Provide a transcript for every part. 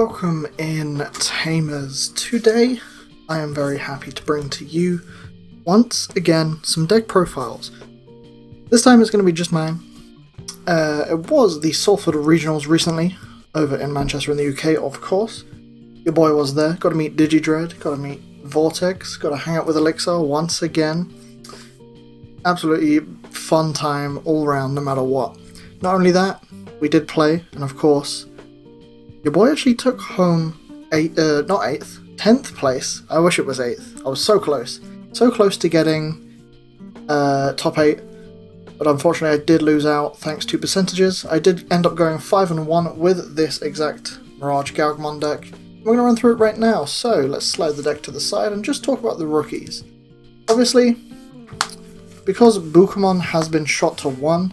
Welcome in, Tamers. Today I am very happy to bring to you, once again, some deck profiles. This time it's going to be just mine. It was the Salford Regionals recently, over in Manchester in the UK, of course. Your boy was there, got to meet DigiDread, got to meet Vortex, got to hang out with Elixir once again. Absolutely fun time all round, no matter what. Not only that, we did play, and of course, your boy actually took home 10th place. I wish it was 8th. I was so close to getting top 8, but unfortunately I did lose out thanks to percentages. I did end up going 5-1 with this exact MirageGaogamon deck. We're going to run through it right now, so let's slide the deck to the side and just talk about the rookies. Obviously, because Bukamon has been shot to 1,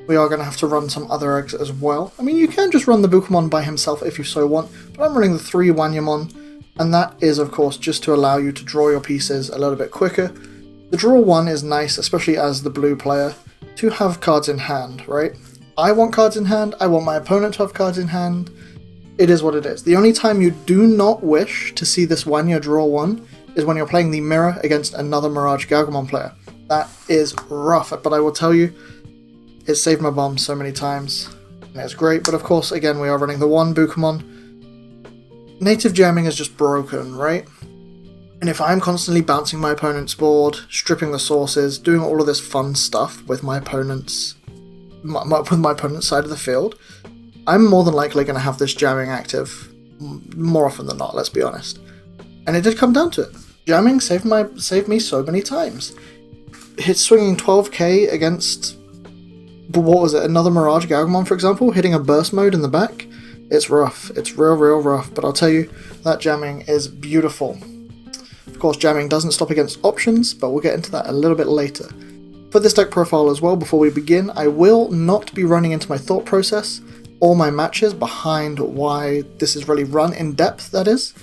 we are going to have to run some other eggs as well. I mean, you can just run the Bukamon by himself if you so want, but I'm running the 3 Wanyamon, and that is, of course, just to allow you to draw your pieces a little bit quicker. The draw 1 is nice, especially as the blue player, to have cards in hand, right? I want cards in hand, I want my opponent to have cards in hand. It is what it is. The only time you do not wish to see this Wanya draw 1 is when you're playing the mirror against another MirageGaogamon player. That is rough, but I will tell you, it saved my bum so many times, and it's great, but of course, again, we are running the 1 Bukamon. Native jamming is just broken, right? And if I'm constantly bouncing my opponent's board, stripping the sources, doing all of this fun stuff with my opponent's side of the field, I'm more than likely going to have this jamming active more often than not, let's be honest. And it did come down to it. Jamming saved me so many times. Hit swinging 12k against, what was it, another MirageGaogamon, for example, hitting a burst mode in the back. It's rough. It's real rough, but I'll tell you, that jamming is beautiful. Of course, jamming doesn't stop against options, but we'll get into that a little bit later. For this deck profile as well, before we begin, I will not be running into my thought process or my matches behind why this is really run in depth, that is.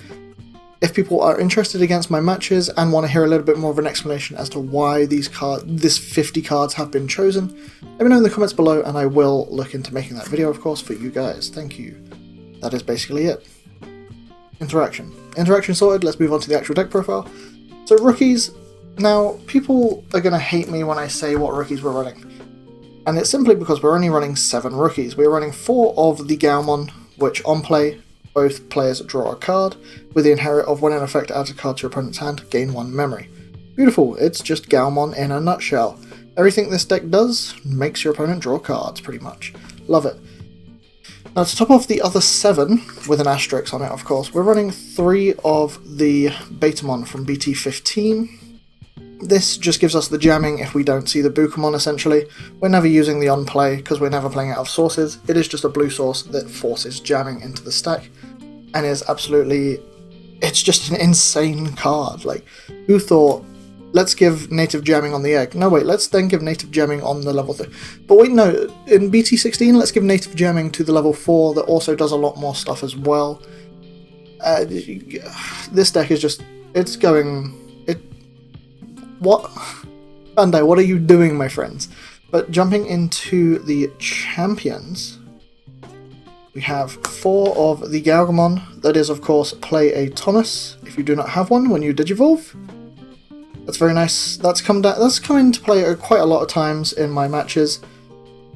If people are interested against my matches and want to hear a little bit more of an explanation as to why this 50 cards have been chosen, let me know in the comments below and I will look into making that video, of course, for you guys. Thank you. That is basically it. Interaction. Interaction sorted, let's move on to the actual deck profile. So rookies, now people are going to hate me when I say what rookies we're running. And it's simply because we're only running 7 rookies. We're running 4 of the Gaomon, which on play, both players draw a card, with the inherit of when in effect adds a card to your opponent's hand, gain 1 memory. Beautiful, it's just Gaomon in a nutshell. Everything this deck does makes your opponent draw cards, pretty much. Love it. Now to top off the other 7, with an asterisk on it of course, we're running 3 of the Betamon from BT15. This just gives us the jamming if we don't see the Bukamon, essentially. We're never using the on-play because we're never playing out of sources. It is just a blue source that forces jamming into the stack, and is absolutely... it's just an insane card. Like, who thought, let's give native jamming on the egg? No, wait, let's then give native jamming on the level 3. But wait, no, in BT16, let's give native jamming to the level 4 that also does a lot more stuff as well. This deck is just... it's going... what? Bandai, what are you doing, my friends? But jumping into the champions, we have 4 of the Gaogamon. That is, of course, play a Thomas if you do not have one when you digivolve. That's very nice. That's come into play quite a lot of times in my matches,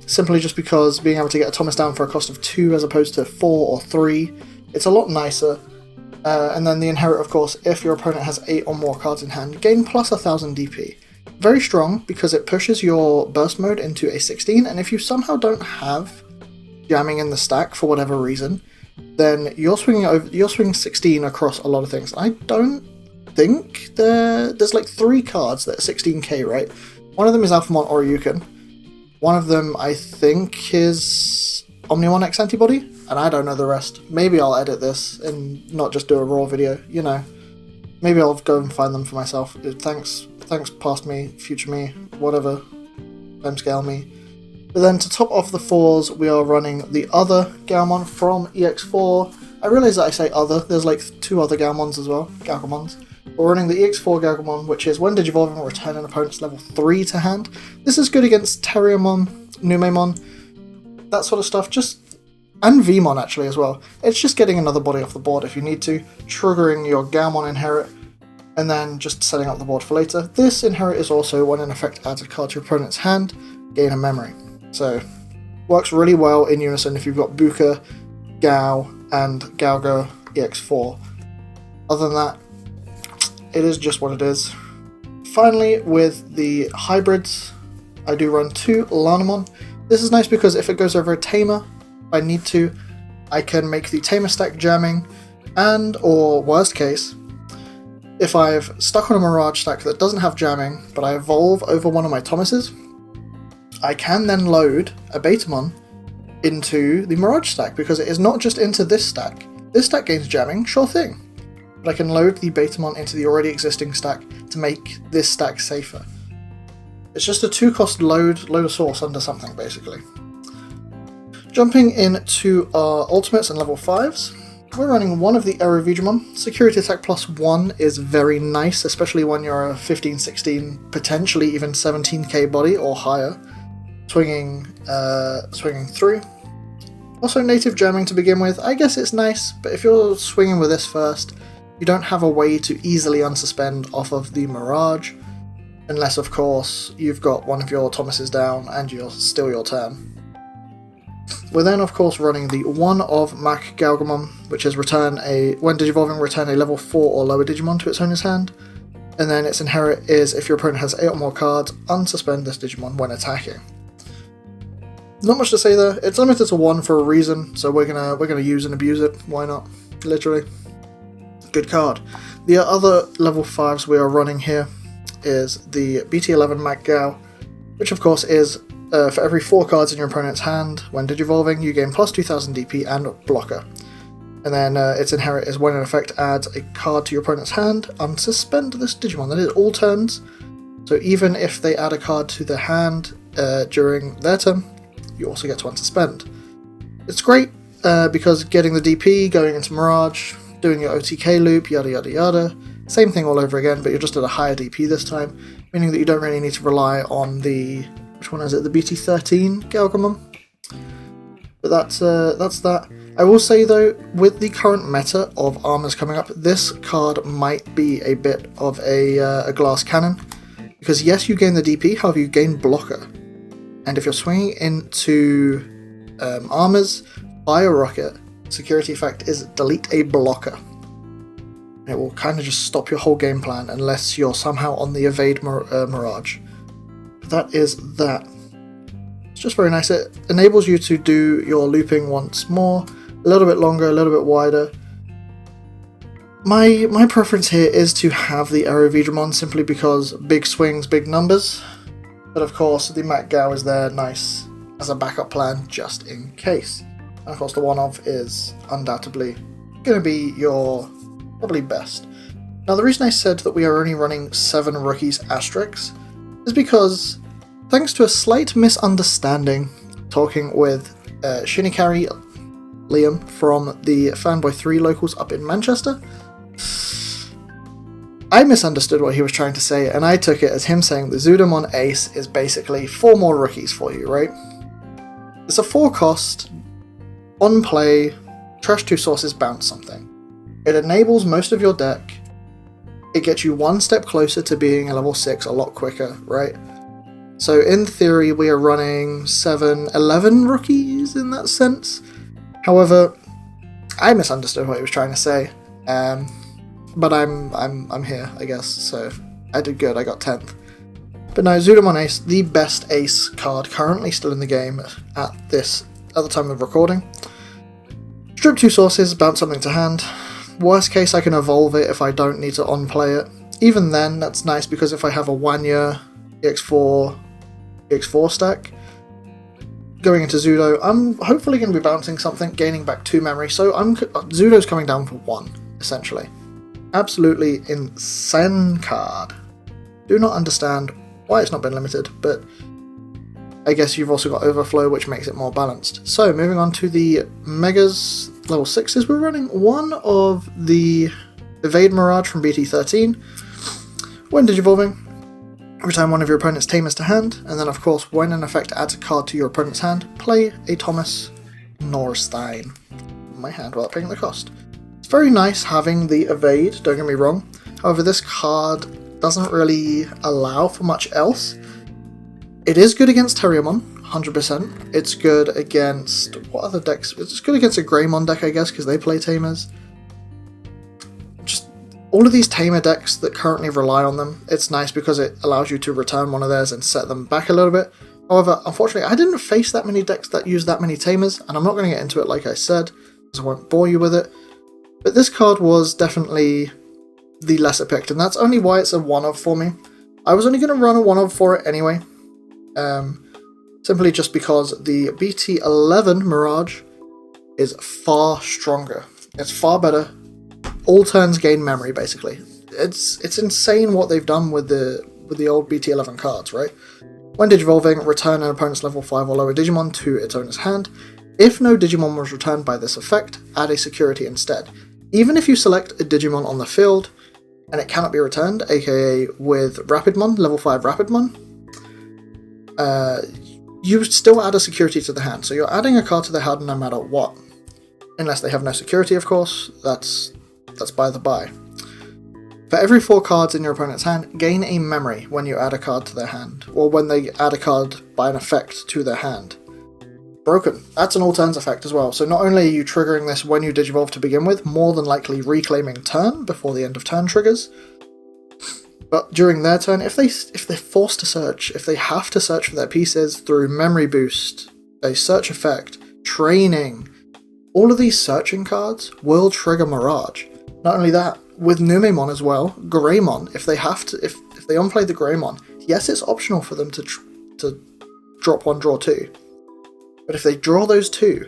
simply just because being able to get a Thomas down for a cost of 2 as opposed to 4 or 3, it's a lot nicer. And then the inherit, of course, if your opponent has 8 or more cards in hand, gain plus 1000 DP. Very strong because it pushes your burst mode into a 16, and if you somehow don't have jamming in the stack for whatever reason, then you're swinging 16 across a lot of things. I don't think there's like 3 cards that are 16k, right? One of them is Alphamon or Ryukin. One of them, I think, is Omnimon X Antibody, and I don't know the rest. Maybe I'll edit this and not just do a raw video, you know. Maybe I'll go and find them for myself. Thanks past me, future me, whatever, timescale me. But then to top off the 4s, we are running the other Gaomon from EX4. I realise that I say other, there's like 2 other Gaomons as well, Gaogamons. We're running the EX4 Gaogamon, which is when digivolving, return an opponent's level 3 to hand. This is good against Terriermon, Numemon, that sort of stuff. Just and Vmon actually as well. It's just getting another body off the board if you need to, triggering your Gaomon inherit, and then just setting up the board for later. This inherit is also when in effect adds a card to your opponent's hand, gain a memory. So, works really well in unison if you've got Buka, Gao, and Gaoga EX4. Other than that, it is just what it is. Finally, with the hybrids, I do run 2 Lanamon. This is nice because if it goes over a Tamer, if I need to, I can make the Tamer stack jamming, and, or worst case, if I've stuck on a Mirage stack that doesn't have jamming, but I evolve over one of my Thomases, I can then load a Betamon into the Mirage stack, because it is not just into this stack. This stack gains jamming, sure thing, but I can load the Betamon into the already existing stack to make this stack safer. It's just a 2-cost load a source under something, basically. Jumping into our ultimates and level 5s, we're running one of the MirageGaogamon. Security attack +1 is very nice, especially when you're a 15, 16, potentially even 17k body or higher, swinging through. Also native jamming to begin with, I guess it's nice, but if you're swinging with this first, you don't have a way to easily unsuspend off of the Mirage, unless of course you've got one of your Thomases down and you're still your turn. We're then of course running the one of MirageGaogamon, which is when Digivolving, return a level 4 or lower Digimon to its owner's hand, and then its inherit is if your opponent has 8 or more cards, unsuspend this Digimon when attacking. Not much to say there. It's limited to 1 for a reason, so we're gonna use and abuse it. Why not? Literally. Good card. The other level 5s we are running here is the BT11 MirageGao, which of course is for every 4 cards in your opponent's hand, when Digivolving, you gain plus 2000 DP and blocker. And then its inherit is when in effect adds a card to your opponent's hand, unsuspend this Digimon. That is all turns, so even if they add a card to their hand during their turn, you also get to unsuspend. It's great because getting the DP, going into Mirage, doing your OTK loop, yada yada yada, same thing all over again, but you're just at a higher DP this time, meaning that you don't really need to rely on the, which one is it, the BT13 Gaogamon? But that's that. I will say though, with the current meta of armors coming up, this card might be a bit of a glass cannon, because yes, you gain the DP, however you gain blocker. And if you're swinging into armors, Bio Rocket, security effect is delete a blocker. It will kind of just stop your whole game plan unless you're somehow on the evade Mirage. But that is that. It's just very nice. It enables you to do your looping once more, a little bit longer, a little bit wider. My preference here is to have the MirageGaogamon simply because big swings, big numbers. But of course, the MirageGao is there, nice, as a backup plan, just in case. And of course, the one-of is undoubtedly going to be your probably best. Now, the reason I said that we are only running 7 rookies asterisks is because, thanks to a slight misunderstanding, talking with Shinikari Liam from the Fanboy 3 locals up in Manchester, I misunderstood what he was trying to say, and I took it as him saying the Zudomon Ace is basically 4 more rookies for you, right? It's a 4-cost, on play, trash 2 sources, bounce something. It enables most of your deck, it gets you 1 step closer to being a level 6 a lot quicker, right? So in theory we are running 11 rookies in that sense. However, I misunderstood what he was trying to say. But I'm here, I guess, so I did good, I got 10th. But no, Zudomon Ace, the best ace card currently still in the game at the time of recording. Strip 2 sources, bounce something to hand. Worst case, I can evolve it if I don't need to on-play it. Even then, that's nice because if I have a Wanya EX4 stack, going into Zudo, I'm hopefully going to be bouncing something, gaining back 2 memory, so Zudo's coming down for 1, essentially. Absolutely insane card. Do not understand why it's not been limited, but I guess you've also got Overflow, which makes it more balanced. So, moving on to the Megas level 6s, we're running one of the Evade Mirage from BT13. When Digivolving, return one of your opponent's Tamers to hand, and then of course, when in effect adds a card to your opponent's hand, play a Thomas Norstein in my hand without paying the cost. It's very nice having the evade, don't get me wrong. However, this card doesn't really allow for much else. It is good against Terriermon, 100%. It's good against... what other decks? It's good against a Greymon deck, I guess, because they play Tamers. Just all of these Tamer decks that currently rely on them, it's nice because it allows you to return one of theirs and set them back a little bit. However, unfortunately, I didn't face that many decks that use that many Tamers, and I'm not going to get into it like I said, because I won't bore you with it. But this card was definitely the lesser picked, and that's only why it's a 1-of for me. I was only going to run a 1-of for it anyway. Simply just because the BT11 Mirage is far stronger. It's far better. All turns gain memory, basically. It's insane what they've done with the old BT11 cards, right? When digivolving, return an opponent's level 5 or lower Digimon to its owner's hand. If no Digimon was returned by this effect, add a security instead. Even if you select a Digimon on the field and it cannot be returned, aka with Rapidmon, level 5 Rapidmon, you still add a security to the hand, so you're adding a card to the hand no matter what. Unless they have no security, of course, that's by the by. For every 4 cards in your opponent's hand, gain a memory when you add a card to their hand, or when they add a card by an effect to their hand. Broken. That's an all turns effect as well, so not only are you triggering this when you digivolve to begin with, more than likely reclaiming turn before the end of turn triggers, but during their turn, if they're forced to search, if they have to search for their pieces through memory boost, a search effect, training, all of these searching cards will trigger Mirage. Not only that, with Numemon as well, Greymon, if they unplay the Greymon, yes, it's optional for them to drop 1, draw 2. But if they draw those 2,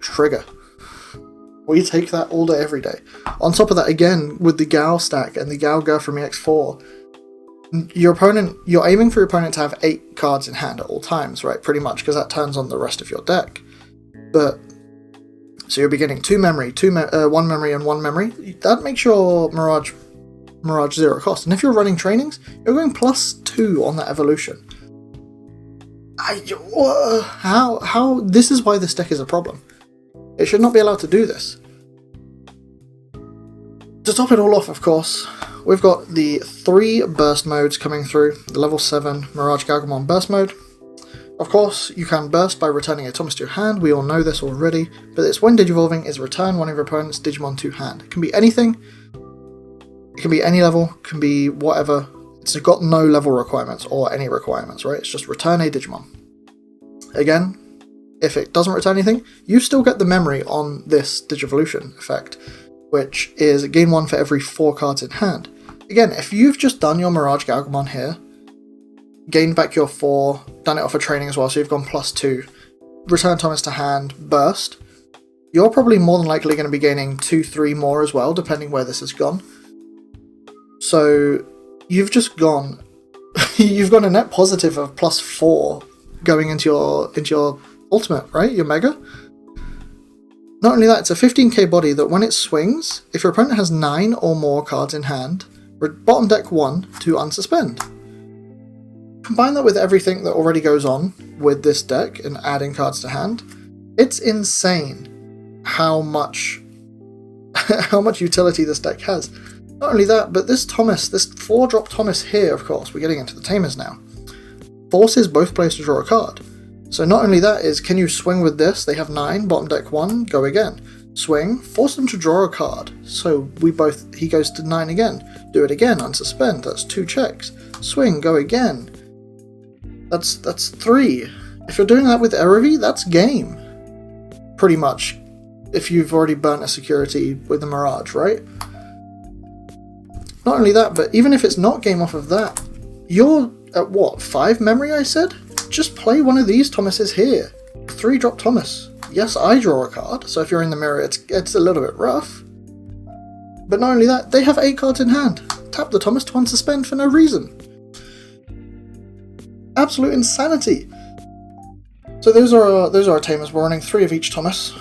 trigger. We take that all day, every day. On top of that, again, with the Gao stack and the Gao from EX4, you're aiming for your opponent to have 8 cards in hand at all times, right? Pretty much, because that turns on the rest of your deck. But so you're beginning 1 memory and 1 memory. That makes your Mirage 0 cost. And if you're running trainings, you're going +2 on that evolution. How? This is why this deck is a problem. It should not be allowed to do this. To top it all off, of course, we've got the 3 burst modes coming through. The level 7 MirageGaogamon burst mode. Of course, you can burst by returning a Thomas to your hand, we all know this already, but it's when digivolving is return one of your opponent's Digimon to hand. It can be anything, it can be any level, it can be whatever. It's got no level requirements or any requirements, right? It's just return a Digimon. Again, if it doesn't return anything, you still get the memory on this Digivolution effect, which is gain 1 for every 4 cards in hand. Again, if you've just done your MirageGaogamon here, gained back your 4, done it off a training as well, so you've gone +2, return Thomas to hand, burst, you're probably more than likely going to be gaining 2, 3 more as well, depending where this has gone. So you've just gone, you've got a net positive of +4 going into your ultimate, right? Your Mega. Not only that, it's a 15k body that when it swings, if your opponent has 9 or more cards in hand, bottom deck 1 to unsuspend. Combine that with everything that already goes on with this deck and adding cards to hand, it's insane how much utility this deck has. Not only that, but this Thomas, this 4-drop Thomas here, of course, we're getting into the Tamers now, forces both players to draw a card. So not only that is, can you swing with this? They have 9, bottom deck 1, go again. Swing, force them to draw a card. So he goes to 9 again. Do it again, unsuspend, that's 2 checks. Swing, go again. That's 3. If you're doing that with Erevi, that's game. Pretty much. If you've already burnt a security with the Mirage, right? Not only that, but even if it's not game off of that, you're at what, 5 memory I said? Just play one of these Thomases here. 3-drop Thomas. Yes, I draw a card, so if you're in the mirror, it's a little bit rough. But not only that, they have 8 cards in hand. Tap the Thomas to unsuspend for no reason. Absolute insanity. So those are our Tamers. We're running 3 of each Thomas.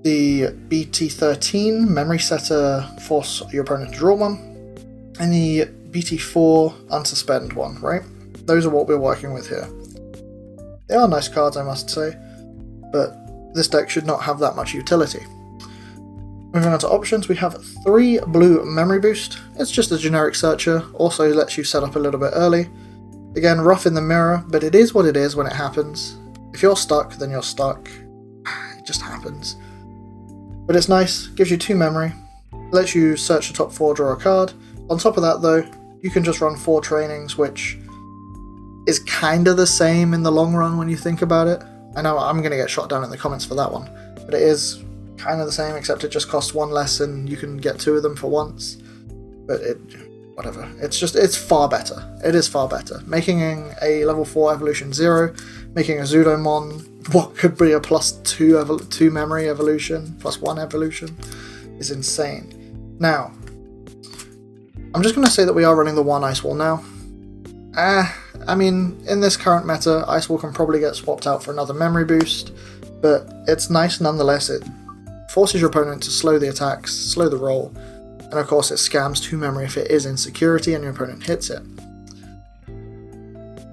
The BT13 Memory Setter, force your opponent to draw 1. And the BT4 unsuspend 1, right? Those are what we're working with here. They are nice cards, I must say, but this deck should not have that much utility. Moving on to options, we have 3 blue memory boost. It's just a generic searcher, also lets you set up a little bit early. Again, rough in the mirror, but it is what it is when it happens. If you're stuck, then you're stuck. It just happens. But it's nice, gives you 2 memory, lets you search the top 4, draw a card. On top of that though, you can just run 4 trainings, which is kinda the same in the long run when you think about it. I know I'm gonna get shot down in the comments for that one, but it is kind of the same, except it just costs 1 less and you can get 2 of them for once. But whatever. It's far better. It is far better. Making a level 4 evolution 0, making a Zudomon what could be a +2 memory evolution, +1 evolution, is insane. Now, I'm just going to say that we are running the 1 Ice Wall now. I mean, in this current meta, Ice Wall can probably get swapped out for another memory boost, but it's nice nonetheless. It forces your opponent to slow the attacks, slow the roll, and of course it scams 2 memory if it is in security and your opponent hits it.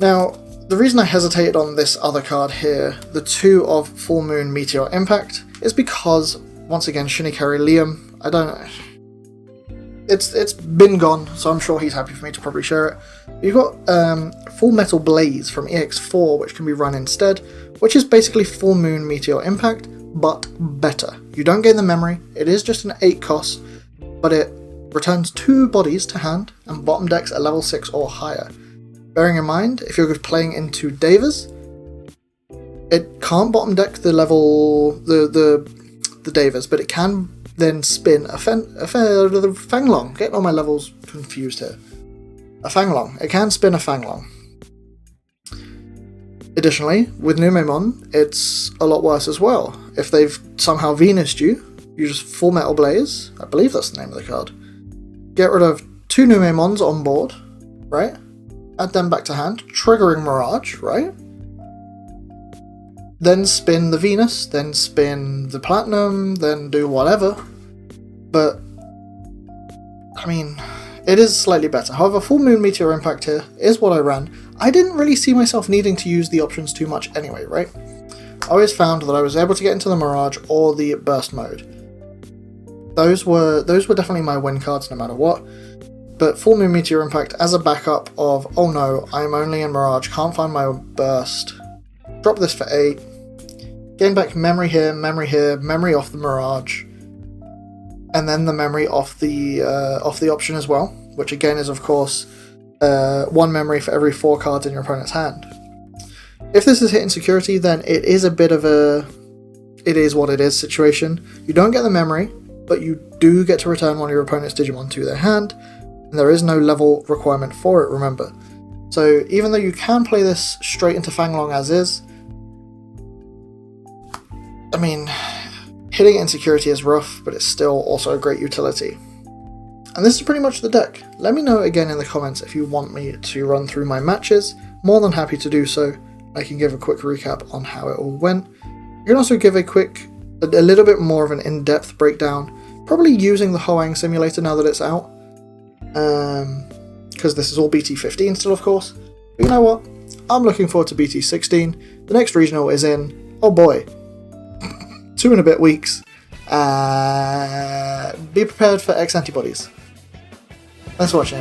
Now, the reason I hesitated on this other card here, the 2 of Full Moon Meteor Impact, is because, once again, Shinikari Liam, I don't know, it's been gone, so I'm sure he's happy for me to probably share it. You've got Full Metal Blaze from EX4, which can be run instead, which is basically Full Moon Meteor Impact, but better. You don't gain the memory, it is just an 8 cost, but it returns 2 bodies to hand and bottom decks at level 6 or higher. Bearing in mind, if you're playing into Davers, it can't bottom deck the Davers, but it can then spin a Fanglong. Getting all my levels confused here. A Fanglong. It can spin a Fanglong. Additionally, with Numemon, it's a lot worse as well. If they've somehow Venused you, you just Full Metal Blaze, I believe that's the name of the card, get rid of 2 Numemons on board, right? Add them back to hand, triggering Mirage, right? Then spin the Venus, then spin the Platinum, then do whatever. But, I mean, it is slightly better. However, Full Moon Meteor Impact here is what I ran. I didn't really see myself needing to use the options too much anyway, right? I always found that I was able to get into the Mirage or the Burst mode. Those were definitely my win cards no matter what. But Full Moon Meteor Impact as a backup of, oh no, I'm only in Mirage, can't find my Burst. Drop this for 8. Gain back memory here, memory off the Mirage. And then the memory off the option as well, which again is of course 1 memory for every 4 cards in your opponent's hand. If this is hitting security, then it is a bit of a it is what it is situation. You don't get the memory, but you do get to return one of your opponent's Digimon to their hand, and there is no level requirement for it, remember. So even though you can play this straight into Fanglong as is, I mean, hitting it in security is rough, but it's still also a great utility. And this is pretty much the deck. Let me know again in the comments if you want me to run through my matches. More than happy to do so. I can give a quick recap on how it all went. I can also give a little bit more of an in-depth breakdown, probably using the Hoang simulator now that it's out. Because this is all BT15 still, of course. But you know what? I'm looking forward to BT16. The next regional is in, oh boy, 2 and a bit weeks. Be prepared for X antibodies. Thanks for watching.